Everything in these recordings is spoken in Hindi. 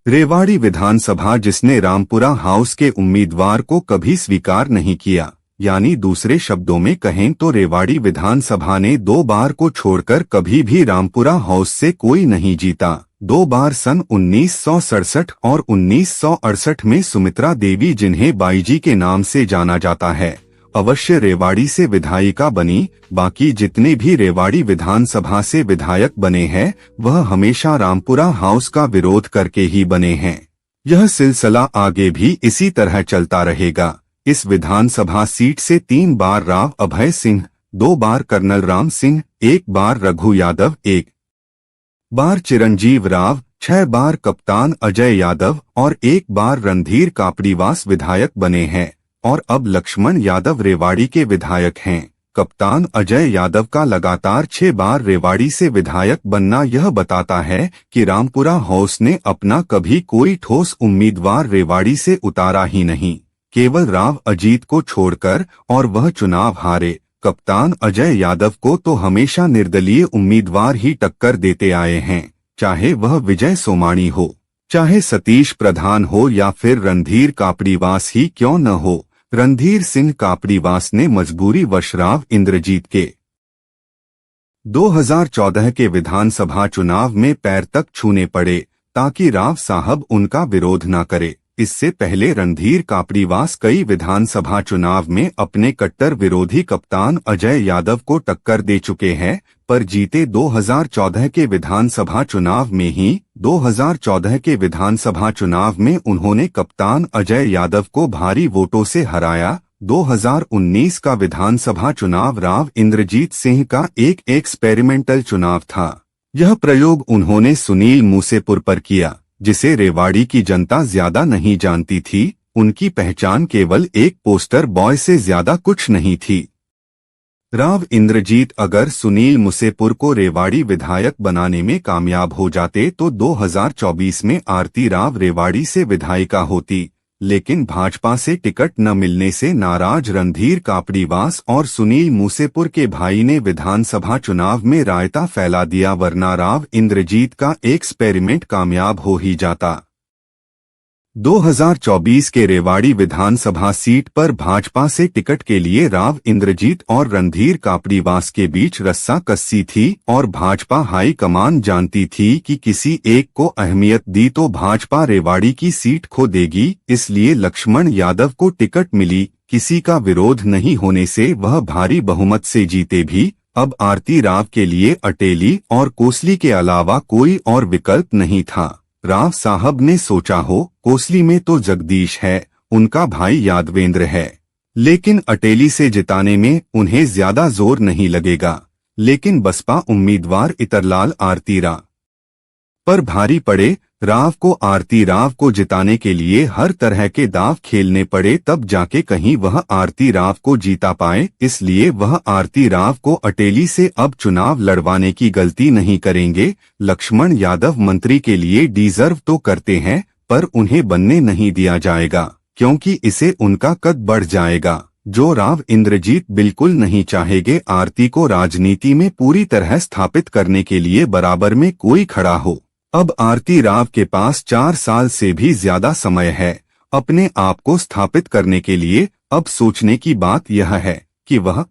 रेवाड़ी विधानसभा जिसने रामपुरा हाउस के उम्मीदवार को कभी स्वीकार नहीं किया, यानी दूसरे शब्दों में कहें तो रेवाड़ी विधानसभा ने 2 बार को छोड़कर कभी भी रामपुरा हाउस से कोई नहीं जीता। 2 बार सन 1967 और 1968 में सुमित्रा देवी, जिन्हें बाईजी के नाम से जाना जाता है, अवश्य रेवाड़ी से विधायिका बनी। बाकी जितने भी रेवाड़ी विधानसभा से विधायक बने हैं वह हमेशा रामपुरा हाउस का विरोध करके ही बने हैं। यह सिलसिला आगे भी इसी तरह चलता रहेगा। इस विधानसभा सीट से 3 बार राव अभय सिंह, 2 बार कर्नल राम सिंह, 1 बार रघु यादव, 1 बार चिरंजीव राव, 6 बार कप्तान अजय यादव और 1 बार रणधीर कापड़ीवास विधायक बने हैं और अब लक्ष्मण यादव रेवाड़ी के विधायक हैं। कप्तान अजय यादव का लगातार 6 बार रेवाड़ी से विधायक बनना यह बताता है कि रामपुरा हाउस ने अपना कभी कोई ठोस उम्मीदवार रेवाड़ी से उतारा ही नहीं, केवल राव अजीत को छोड़कर, और वह चुनाव हारे। कप्तान अजय यादव को तो हमेशा निर्दलीय उम्मीदवार ही टक्कर देते आए हैं, चाहे वह विजय सोमाणी हो, चाहे सतीश प्रधान हो या फिर रणधीर कापड़ीवास ही क्यों न हो। रणधीर सिंह कापड़ीवास ने मजबूरीवश राव इंद्रजीत के 2014 के विधानसभा चुनाव में पैर तक छूने पड़े ताकि राव साहब उनका विरोध न करे। इससे पहले रणधीर कापड़ीवास कई विधानसभा चुनाव में अपने कट्टर विरोधी कप्तान अजय यादव को टक्कर दे चुके हैं, पर जीते 2014 के विधानसभा चुनाव में ही। 2014 के विधानसभा चुनाव में उन्होंने कप्तान अजय यादव को भारी वोटों से हराया। 2019 का विधानसभा चुनाव राव इंद्रजीत सिंह का एक एक्सपेरिमेंटल चुनाव था। यह प्रयोग उन्होंने सुनील मूसेपुर पर किया, जिसे रेवाड़ी की जनता ज्यादा नहीं जानती थी। उनकी पहचान केवल एक पोस्टर बॉय से ज्यादा कुछ नहीं थी। राव इंद्रजीत अगर सुनील मूसेपुर को रेवाड़ी विधायक बनाने में कामयाब हो जाते तो 2024 में आरती राव रेवाड़ी से विधायिका होती, लेकिन भाजपा से टिकट न मिलने से नाराज रणधीर कापड़ीवास और सुनील मूसेपुर के भाई ने विधानसभा चुनाव में रायता फैला दिया, वरना राव इंद्रजीत का एक्सपेरिमेंट कामयाब हो ही जाता। 2024 के रेवाड़ी विधानसभा सीट पर भाजपा से टिकट के लिए राव इंद्रजीत और रणधीर कापड़ीवास के बीच रस्सा कस्सी थी और भाजपा हाई कमान जानती थी कि किसी एक को अहमियत दी तो भाजपा रेवाड़ी की सीट खो देगी। इसलिए लक्ष्मण यादव को टिकट मिली। किसी का विरोध नहीं होने से वह भारी बहुमत से जीते भी। अब आरती राव के लिए अटेली और कोसली के अलावा कोई और विकल्प नहीं था। राव साहब ने सोचा हो कोसली में तो जगदीश है, उनका भाई यादवेंद्र है, लेकिन अटेली से जिताने में उन्हें ज्यादा जोर नहीं लगेगा। लेकिन बसपा उम्मीदवार इतरलाल आरती राव पर भारी पड़े। राव को आरती राव को जिताने के लिए हर तरह के दांव खेलने पड़े, तब जाके कहीं वह आरती राव को जीता पाए। इसलिए वह आरती राव को अटेली से अब चुनाव लड़वाने की गलती नहीं करेंगे। लक्ष्मण यादव मंत्री के लिए डिजर्व तो करते हैं, पर उन्हें बनने नहीं दिया जाएगा, क्योंकि इससे उनका कद बढ़ जाएगा, जो राव इंद्रजीत बिल्कुल नहीं चाहेंगे। आरती को राजनीति में पूरी तरह स्थापित करने के लिए बराबर में कोई खड़ा हो। अब आरती राव के पास 4 साल से भी ज्यादा समय है अपने आप को स्थापित करने के लिए। अब सोचने की बात यह है कि वह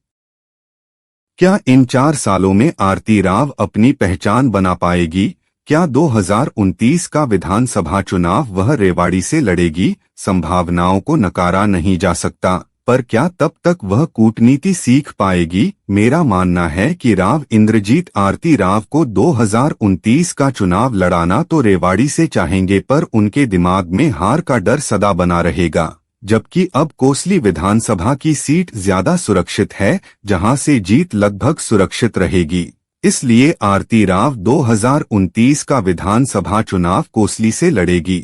क्या इन 4 सालों में आरती राव अपनी पहचान बना पाएगी। क्या 2029 का विधानसभा चुनाव वह रेवाड़ी से लड़ेगी। संभावनाओं को नकारा नहीं जा सकता, पर क्या तब तक वह कूटनीति सीख पाएगी। मेरा मानना है कि राव इंद्रजीत आरती राव को 2029 का चुनाव लड़ाना तो रेवाड़ी से चाहेंगे, पर उनके दिमाग में हार का डर सदा बना रहेगा। जबकि अब कोसली विधानसभा की सीट ज्यादा सुरक्षित है, जहां से जीत लगभग सुरक्षित रहेगी। इसलिए आरती राव 2029 का विधानसभा चुनाव कोसली से लड़ेगी।